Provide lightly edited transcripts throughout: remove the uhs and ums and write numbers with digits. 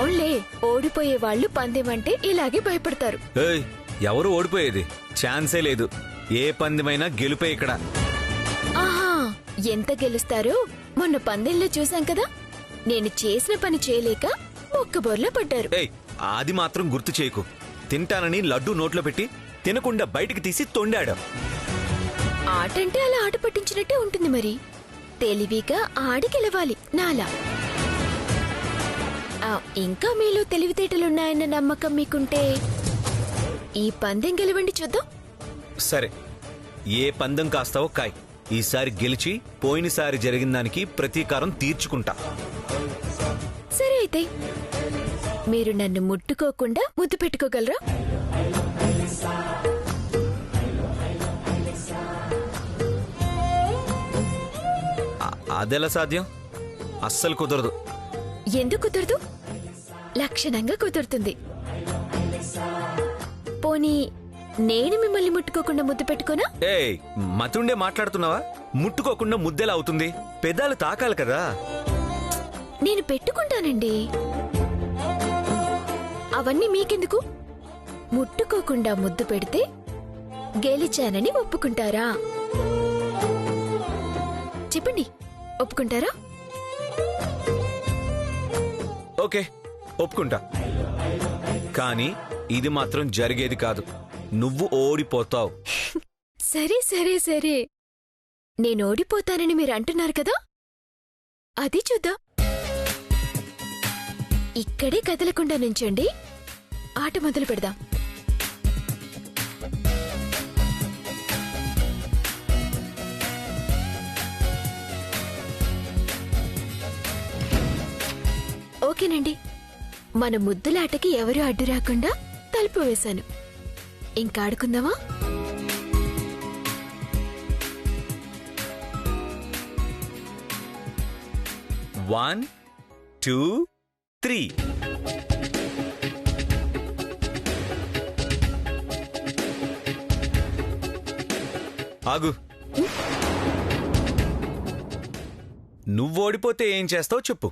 అవునులే, ఓడిపోయే వాళ్ళు పందెం అంటే ఇలాగే భయపడతారు. ఏయ్, ఎవరు ఓడిపోయేది? ఛాన్సే లేదు. ఏ పందెమైనా గెలుపే ఇక్కడ. ఆహా, ఎంత గెలుస్తారో మొన్న పందెంలో చూశాం కదా. నేను చేసిన పని చేయలేక ఒక్కబోర్లా పడ్డారు. ఏయ్, అది మాత్రం గుర్తు చేయకు. తింటానని లడ్డూ నోట్లో పెట్టి తినకుండా బయటికి తీసి తొండాడు. ఆటంటే అలా ఆట పట్టించినట్టే ఉంటుంది. మరి తెలివిగా ఆడి గెలవాలి నాలా. ఇంకా మీలో తెలివితేటలున్నాయన్న నమ్మకం మీకుంటే ఈ పందెం గెలవండి చూద్దాం. సరే, ఏ పందెం కాస్తావో కాయ్. ఈసారి గెలిచి పోయినసారి జరిగిన దానికి ప్రతీకారం తీర్చుకుంటా. సరే అయితే, మీరు నన్ను ముట్టుకోకుండా ముద్దు పెట్టుకోగలరా? అదెలా సాధ్యం? అస్సలు కుదరదు. ఎందుకు కుదరదు? లక్షణంగా కుదురుతుంది. పోనీ నేను మిమ్మల్ని ముట్టుకోకుండా ముద్దు పెట్టుకోనా? ఏయ్, మతుండే మాట్లాడుతున్నావా? ముట్టుకోకుండా ముద్దెలా అవుతుంది? పెదాలు తాకాలి కదా. నేను పెట్టుకుంటానండి. అవన్నీ మీకెందుకు? ముట్టుకోకుండా ముద్దు పెడితే గెలిచానని ఒప్పుకుంటారా? చెప్పండి, ఒప్పుకుంటారా? ఓకే, ఒప్పుకుంటా. కానీ ఇది మాత్రం జరిగేది కాదు. నువ్వు ఓడిపోతావు. సరే సరే సరే, నేను ఓడిపోతానని మీరు అంటున్నారు కదా, అది చూద్దాం. ఇక్కడే కదలకుండా నుంచండి, ఆట మొదలు పెడదాం. ఓకేనండి, మన ముద్దులాటకి ఎవరూ అడ్డు రాకుండా తలుపు వేశాను. ఇంకా ఆడుకుందామా? One, two, three. ఆగు. నువ్వు ఓడిపోతే ఏం చేస్తావు చెప్పు.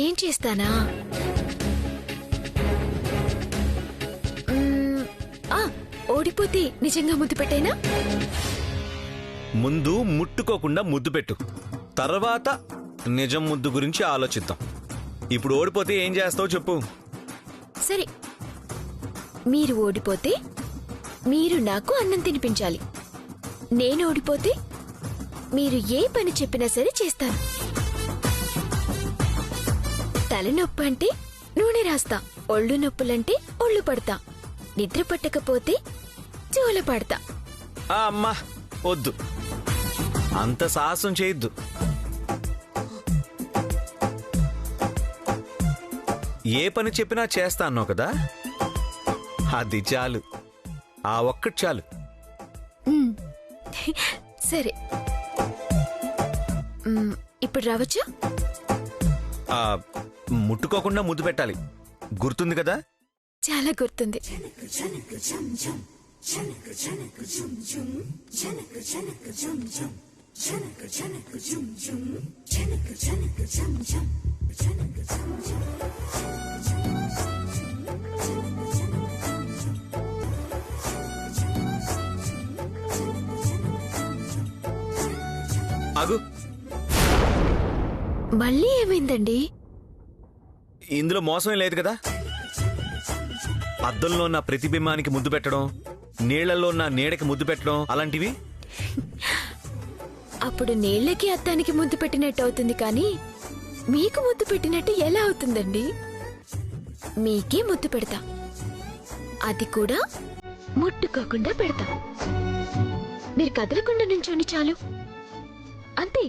ఏం చేస్తానా? ఓడిపోతే నిజంగా ముద్దు పెట్టేనా? ముందు ముట్టుకోకుండా ముద్దు పెట్టు, తర్వాత నిజం ముద్దు గురించి ఆలోచిద్దాం. ఇప్పుడు ఓడిపోతే ఏం చేస్తావు చెప్పు. సరే, మీరు ఓడిపోతే మీరు నాకు అన్నం తినిపించాలి. నేను ఓడిపోతే మీరు ఏ పని చెప్పినా సరే చేస్తాను. తలనొప్పి అంటే నూనె రాస్తా, ఒళ్ళు నొప్పులంటే ఒళ్ళు పడతా, నిద్ర పట్టకపోతే జోల పడతా. అమ్మా వద్దు, అంత సాహసం చేయొద్దు. ఏ పని చెప్పినా చేస్తా అన్నావు కదా, అది చాలు. ఆ ఒక్కటి చాలు. సరే, ఇప్పుడు రావచ్చా? ముట్టుకోకుండా ముద్దు పెట్టాలి, గుర్తుంది కదా? చాలా గుర్తుంది. ఆగు. మళ్ళీ ఏమైందండి? ఇందులో మోసమే లేదు కదా. అద్దంలో నా ప్రతిబింబానికి ముద్దు పెట్టడం, నీళ్లలో నా నీడకి ముద్దు పెట్టడం, అలాంటివి. అప్పుడు నీళ్లకి అద్దానికి ముద్దు పెట్టినట్టు అవుతుంది, కానీ మీకు ముద్దు పెట్టినట్టు ఎలా అవుతుందండి? మీకే ముద్దు పెడతా, అది కూడా ముట్టుకోకుండా పెడతా. మీరు కదలకుండా నుంచోండి చాలు, అంతే.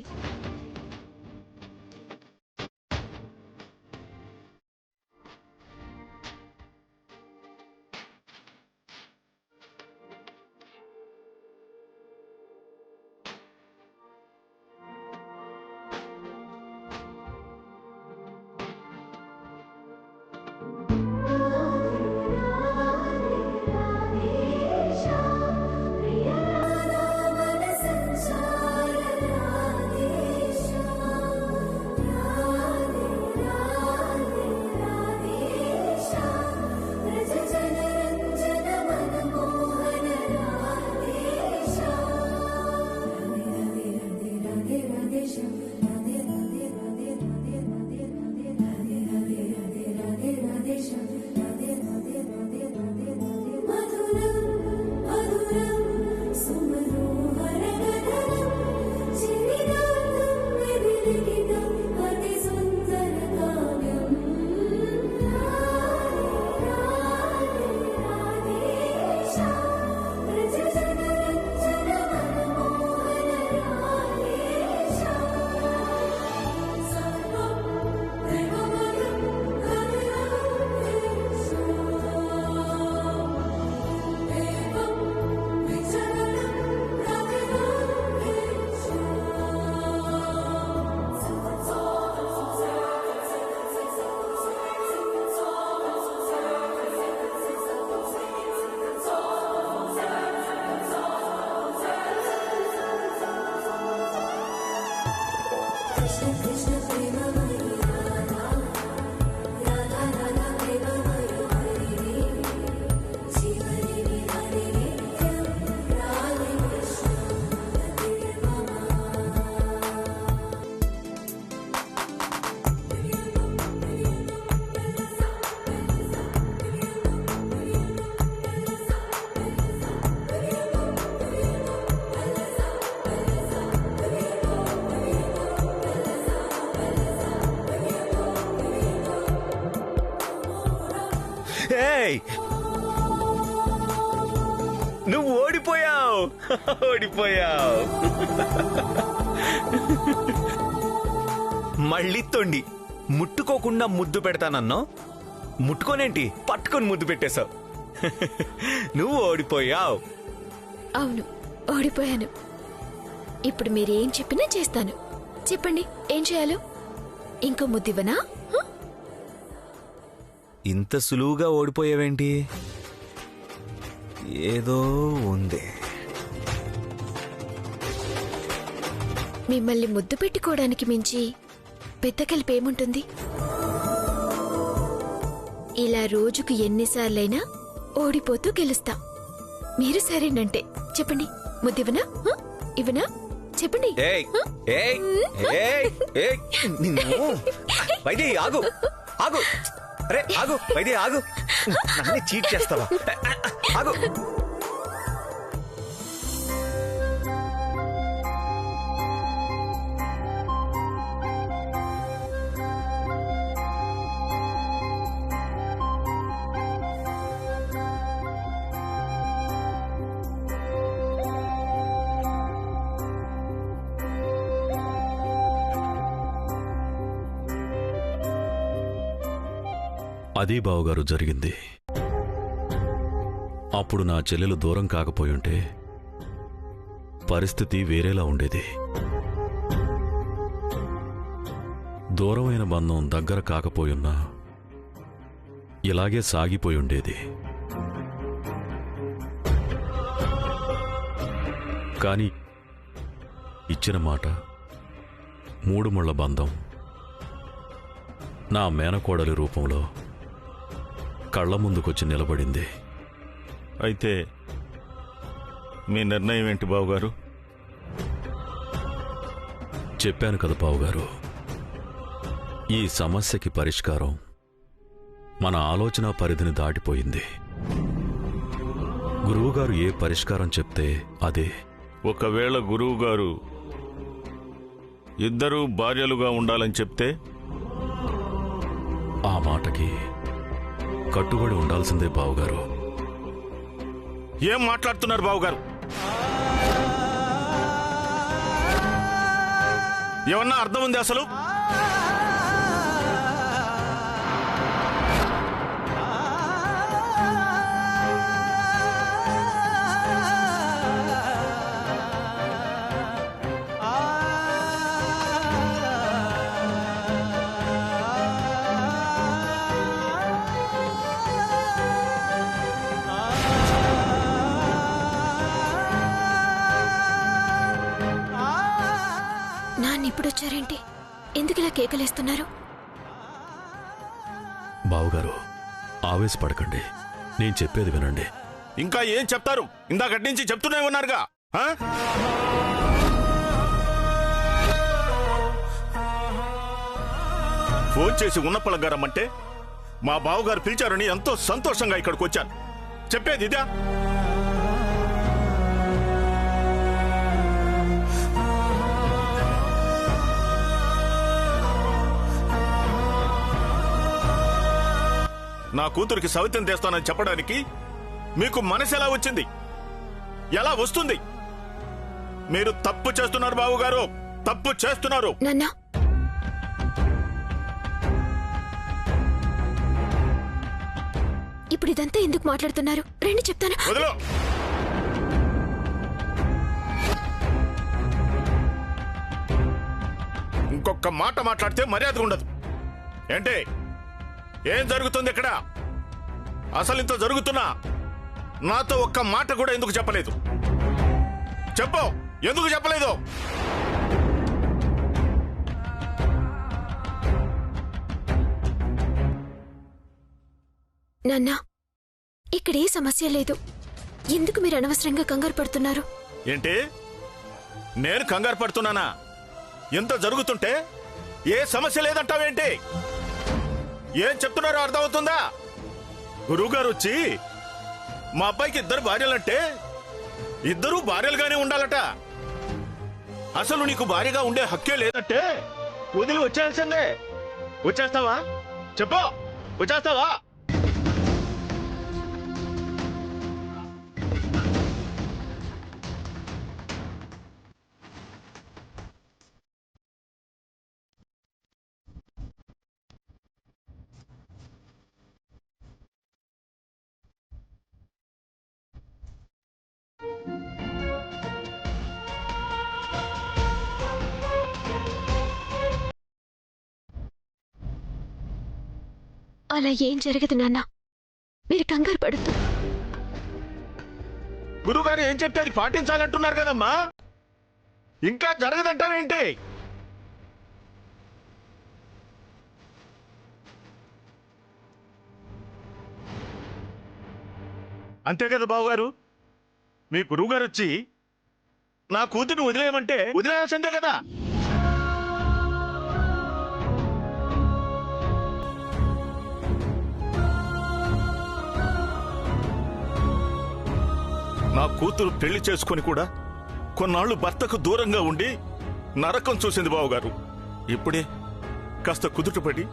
ఏయ్, నువ్వు ఓడిపోయావు. ఓడిపోయావు. మళ్ళీ తొండి. ముట్టుకోకుండా ముద్దు పెడతానన్నావు, ముట్టుకోనేంటి పట్టుకొని ముద్దు పెట్టేశావు. నువ్వు ఓడిపోయావు. అవును, ఓడిపోయాను. ఇప్పుడు మీరేం చెప్పినా చేస్తాను. చెప్పండి, ఏం చేయాలో? ఇంకో ముద్దివ్వనా? ఇంత సులువుగా ఓడిపోయావేంటి? ఏదో ఉంది. మిమ్మల్ని ముద్దు పెట్టుకోవడానికి మించి పెద్ద కలిపి ఏముంటుంది? ఇలా రోజుకు ఎన్నిసార్లైనా ఓడిపోతూ గెలుస్తా. మీరు సరేనంటే చెప్పండి, ముద్దివ్వనా? ఇవ్వనా? చెప్పండి. ఏయ్, ఏయ్, ఏయ్, ఏయ్, నిన్ను. వైదేహి, ఆగు, ఆగు. అరే ఆగు, వైదేహి, ఆగు. నన్ను చీట్ చేస్తావా? ఆగు. అదే బావగారు జరిగింది. అప్పుడు నా చెల్లెలు దూరం కాకపోయుంటే పరిస్థితి వేరేలా ఉండేది. దూరమైన బంధం దగ్గర కాకపోయున్నా ఇలాగే సాగిపోయి ఉండేది. కాని ఇచ్చిన మాట, మూడు ముళ్ల బంధం నా మేనకోడలి రూపంలో కళ్ల ముందుకొచ్చి నిలబడింది. అయితే మీ నిర్ణయం ఏంటి బావుగారు? చెప్పాను కదా బావుగారు, ఈ సమస్యకి పరిష్కారం మన ఆలోచన పరిధిని దాటిపోయింది. గురువుగారు ఏ పరిష్కారం చెప్తే అదే. ఒకవేళ గురువుగారు ఇద్దరూ భార్యలుగా ఉండాలని చెప్తే? ఆ మాటకి కట్టుబడి ఉండాల్సిందే బావుగారు. ఏం మాట్లాడుతున్నారు బావుగారు? ఏమన్నా అర్థం ఉంది అసలు? ఇప్పుడొచ్చారేంటి? ఎందుకు ఇలా కేకలేస్తున్నారు? బావుగారు, ఆవేశపడకండి, నేను చెప్పేది వినండి. ఇంకా ఏం చెప్తారు? ఇందాకటి నుంచి చెప్తూనే ఉన్నారుగా. ఫోన్ చేసి ఉన్నపళంగా రమ్మంటే మా బావగారు పిలిచారని ఎంతో సంతోషంగా ఇక్కడికి వచ్చాను. చెప్పేది ఇదా? నా కూతురికి సవితం తెస్తానని చెప్పడానికి మీకు మనసు ఎలా వచ్చింది? ఎలా వస్తుంది? మీరు తప్పు చేస్తున్నారు బావగారు, తప్పు చేస్తున్నారు. నాన్న, ఇప్పుడు ఇదంతా ఎందుకు మాట్లాడుతున్నారు? రండి చెప్తాను. వదిలో. ఇంకొక మాట మాట్లాడితే మర్యాద ఉండదు. ఏంటి? ఏం జరుగుతుంది ఇక్కడ? అసలు ఇంత జరుగుతున్నా నాతో ఒక్క మాట కూడా ఎందుకు చెప్పలేదు? చెప్పు, ఎందుకు చెప్పలేదు? నాన్న, ఇక్కడ ఏ సమస్య లేదు. ఎందుకు మీరు అనవసరంగా కంగారు పడుతున్నారు? ఏంటి? నేను కంగారు పడుతున్నానా? ఎంత జరుగుతుంటే ఏ సమస్య లేదంటావేంటి? ఏం చెప్తున్నారో అర్థమవుతుందా? గురువుగారు వచ్చి మా అబ్బాయికి 2 భార్యలంటే 2 భార్యలుగానే ఉండాలట. అసలు నీకు భార్యగా ఉండే హక్కే లేదంటే వదిలి వచ్చేయాల్సిందే. వచ్చేస్తావా? చెప్పు, వచ్చేస్తావా? అలా ఏం జరగదు నాన్న, మీరు కంగారు పడుతూ. గురుగారు ఏం చెప్తే అది పాటించాలంటున్నారు కదమ్మా. ఇంకా జరగదంటావేంటి? అంతే కదా బావగారు? మీ గురువుగారు వచ్చి నా కూతురు వదిలేయమంటే వదిలేయాల్సిందే కదా. నా కూతురు పెళ్లి చేసుకుని కూడా కొన్నాళ్లు భర్తకు దూరంగా ఉండి నరకం చూసింది బావగారు. ఇప్పుడే కాస్త కుదుటపడి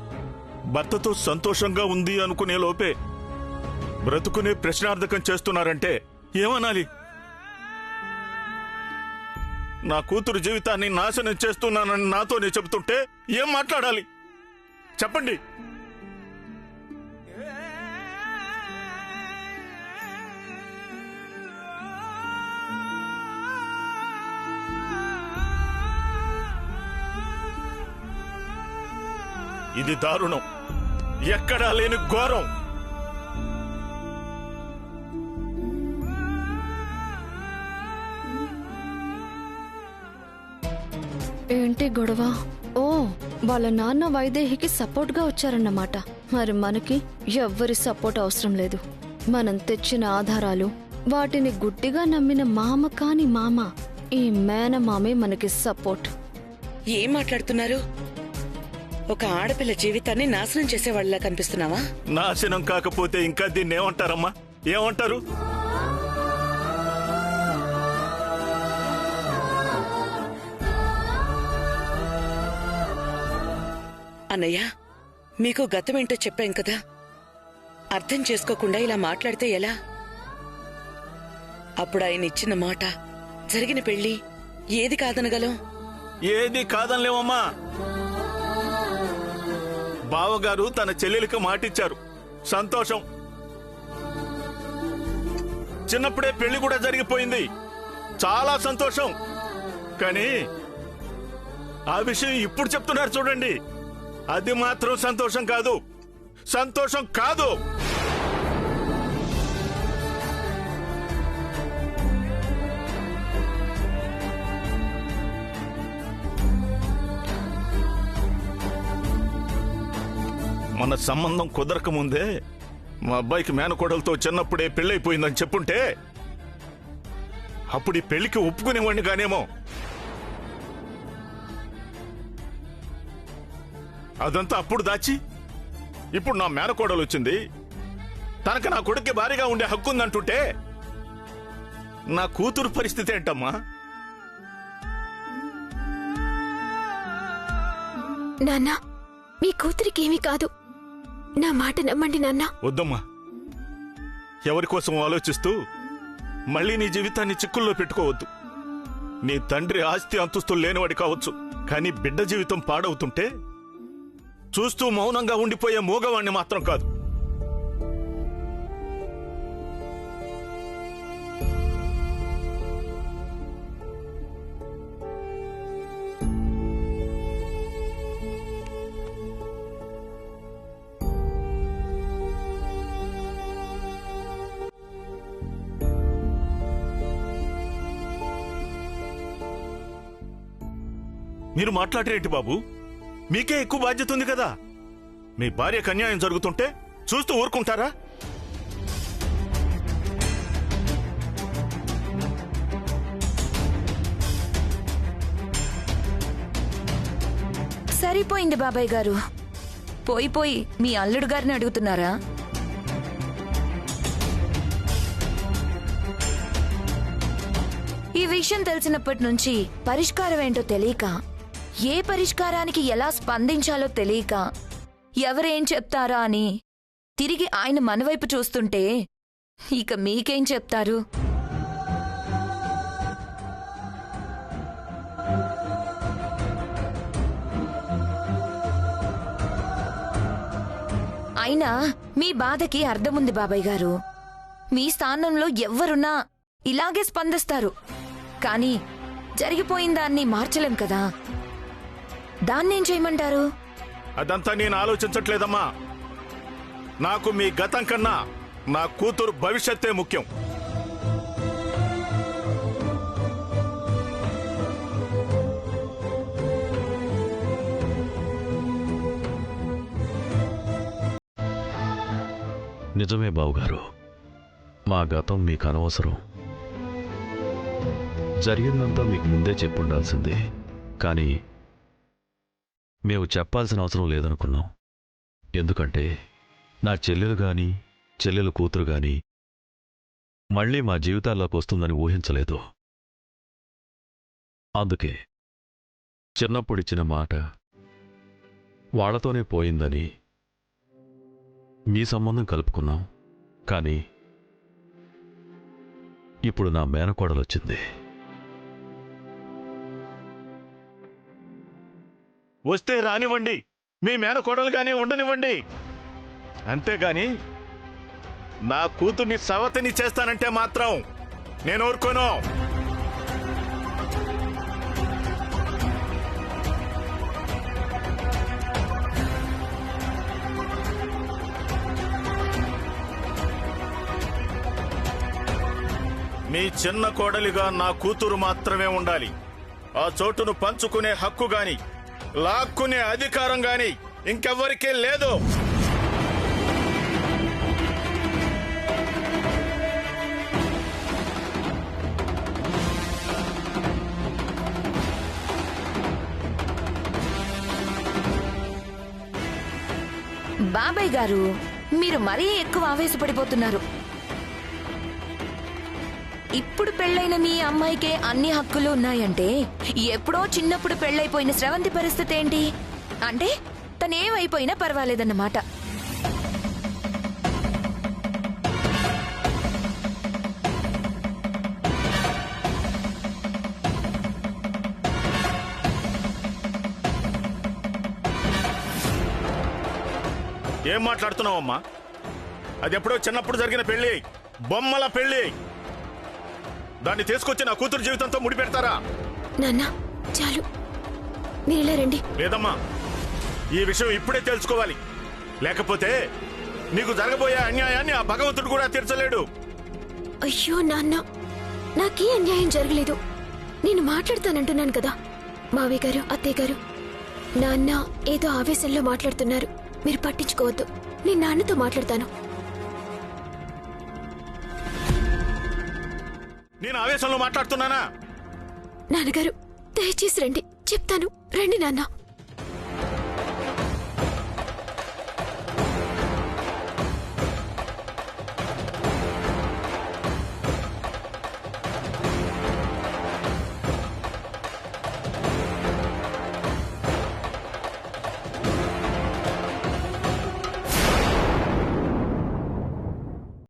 భర్తతో సంతోషంగా ఉంది అనుకునే లోపే బ్రతుకునే ప్రశ్నార్థకం చేస్తున్నారంటే ఏమనాలి? నా కూతురు జీవితాన్ని నాశనం చేస్తున్నానని నాతోనే చెబుతుంటే ఏం మాట్లాడాలి చెప్పండి? ఇది దారుణం, ఎక్కడా లేని ఘోరం. ఏంటి గొడవ? ఓ, వాళ్ళ నాన్న వైదేహికి సపోర్ట్ గా వచ్చారన్నమాట. మరి మనకి ఎవ్వరి సపోర్ట్ అవసరం లేదు. మనం తెచ్చిన ఆధారాలు, వాటిని గుడ్డిగా నమ్మిన మామ కాని మామ, ఈ మేనమామే మనకి సపోర్ట్. ఏం మాట్లాడుతున్నారు? ఒక ఆడపిల్ల జీవితాన్ని నాశనం చేసేవాళ్ళలా కనిపిస్తున్నావా? నాశనం కాకపోతే ఇంకా దీన్ని ఏమంటారమ్మా? ఏమంటారు? అన్నయ్య, మీకు గతమేంటో చెప్పాం కదా. అర్థం చేసుకోకుండా ఇలా మాట్లాడితే ఎలా? అప్పుడు ఆయన ఇచ్చిన మాట, జరిగిన పెళ్లి ఏది కాదనగలం? ఏది కాదనలేమమ్మా. బావగారు తన చెల్లెలికి మాటిచ్చారు, సంతోషం. చిన్నప్పుడే పెళ్లి కూడా జరిగిపోయింది, చాలా సంతోషం. కానీ ఆ విషయం ఇప్పుడు చెప్తున్నారు చూడండి, అది మాత్రం సంతోషం కాదు, సంతోషం కాదు. మన సంబంధం కుదరక ముందే మా అబ్బాయికి మేనకోడలతో చిన్నప్పుడే పెళ్ళైపోయిందని చెప్పుంటే అప్పుడు ఈ పెళ్లికి ఒప్పుకునేవాడిని కానేమో. అదంతా అప్పుడు దాచి ఇప్పుడు నా మేనకోడలు వచ్చింది, తనకు నా కొడుక్కి భారీగా ఉండే హక్కు ఉందంటుంటే నా కూతురు పరిస్థితి ఏంటమ్మా? నాన్న, మీ కూతురికి ఏమీ కాదు. నా మాట నమ్మండి నాన్న. వద్దమ్మా, ఎవరి కోసం ఆలోచిస్తూ మళ్ళీ నీ జీవితాన్ని చిక్కుల్లో పెట్టుకోవద్దు. నీ తండ్రి ఆస్తి అంతస్తులు లేనివాడి కావచ్చు, కానీ బిడ్డ జీవితం పాడవుతుంటే చూస్తూ మౌనంగా ఉండిపోయే మూగవాణ్ణి మాత్రం కాదు. మీరు మాట్లాడరేంటి బాబు? మీకే ఎక్కువ బాధ్యత ఉంది కదా. మీ భార్యకు అన్యాయం జరుగుతుంటే చూస్తూ ఊరుకుంటారా? సరిపోయింది బాబాయ్ గారు. పోయి మీ అల్లుడు గారిని అడుగుతున్నారా? ఈ విషయం తెలిసినప్పటి నుంచి పరిష్కారం ఏంటో తెలియక, ఏ పరిష్కారానికి ఎలా స్పందించాలో తెలియక, ఎవరేం చెప్తారా అని తిరిగి ఆయన మనవైపు చూస్తుంటే ఇక మీకేం చెప్తారు? అయినా మీ బాధకి అర్థముంది బాబాయ్ గారు. మీ స్థానంలో ఎవ్వరున్నా ఇలాగే స్పందిస్తారు. కానీ జరిగిపోయిన దాన్ని మార్చలేం కదా. దాన్నేం చేయమంటారు? అదంతా నేను ఆలోచించట్లేదమ్మా. నాకు మీ గతం కన్నా నా కూతురు భవిష్యత్తే ముఖ్యం. నిజమే బావుగారు, మా గతం మీకు అనవసరం. జరిగిందంతా మీకు ముందే చెప్పుండాల్సిందే, కానీ మేము చెప్పాల్సిన అవసరం లేదనుకున్నాం. ఎందుకంటే నా చెల్లెలు గాని చెల్లెలు కూతురు గాని మళ్ళీ మా జీవితాల్లోకి వస్తుందని ఊహించలేదు. అందుకే చిన్నప్పుడిచ్చిన మాట వాళ్లతోనే పోయిందని మీ సంబంధం కలుపుకున్నాం. కానీ ఇప్పుడు నా మేనకోడలొచ్చింది. వస్తే రానివ్వండి, మీ మేనకోడలుగానే ఉండనివ్వండి. అంతేగాని నా కూతుర్ని సవతిని చేస్తానంటే మాత్రం నేను ఊరుకోను. మీ చిన్న కోడలిగా నా కూతురు మాత్రమే ఉండాలి. ఆ చోటును పంచుకునే హక్కు గాని లాక్కునే అధికారం గాని ఇంకెవ్వరికీ లేదు. బాబాయ్ గారు, మీరు మరీ ఎక్కువ ఆవేశపడిపోతున్నారు. ఇప్పుడు పెళ్లైన మీ అమ్మాయికే అన్ని హక్కులు ఉన్నాయంటే ఎప్పుడో చిన్నప్పుడు పెళ్లైపోయిన స్రవంతి పరిస్థితి ఏంటి? అంటే తనేమైపోయినా పర్వాలేదన్నమాట. ఏం మాట్లాడుతున్నావమ్మా? అది ఎప్పుడో చిన్నప్పుడు జరిగిన పెళ్లి, బొమ్మల పెళ్లి. దాన్ని తీసుకొచ్చి నా కూతురు జీవితంతో ముడిపెడతారా? నాన్న, చాలు, మీరిలా రండి. లేదమ్మా, ఈ విషయం ఇప్పుడే తెలుసుకోవాలి. లేకపోతే నీకు జరగబోయే అన్యాయాన్ని ఆ భగవంతుడు కూడా తీర్చలేడు. అయ్యో నాన్న, నాకే అన్యాయం జరగలేదు. నేను మాట్లాడతానంటున్నాను కదా. మావయ్య గారు, అత్తయ్య గారు, నాన్న ఏదో ఆవేశంలో మాట్లాడుతున్నారు. మీరు పట్టించుకోవద్దు. నేను నాన్నతో మాట్లాడతాను. నేను ఆవేశంలో మాట్లాడుతున్నానా? నాన్నగారు, దయచేసి రండి, చెప్తాను. రండి నాన్న.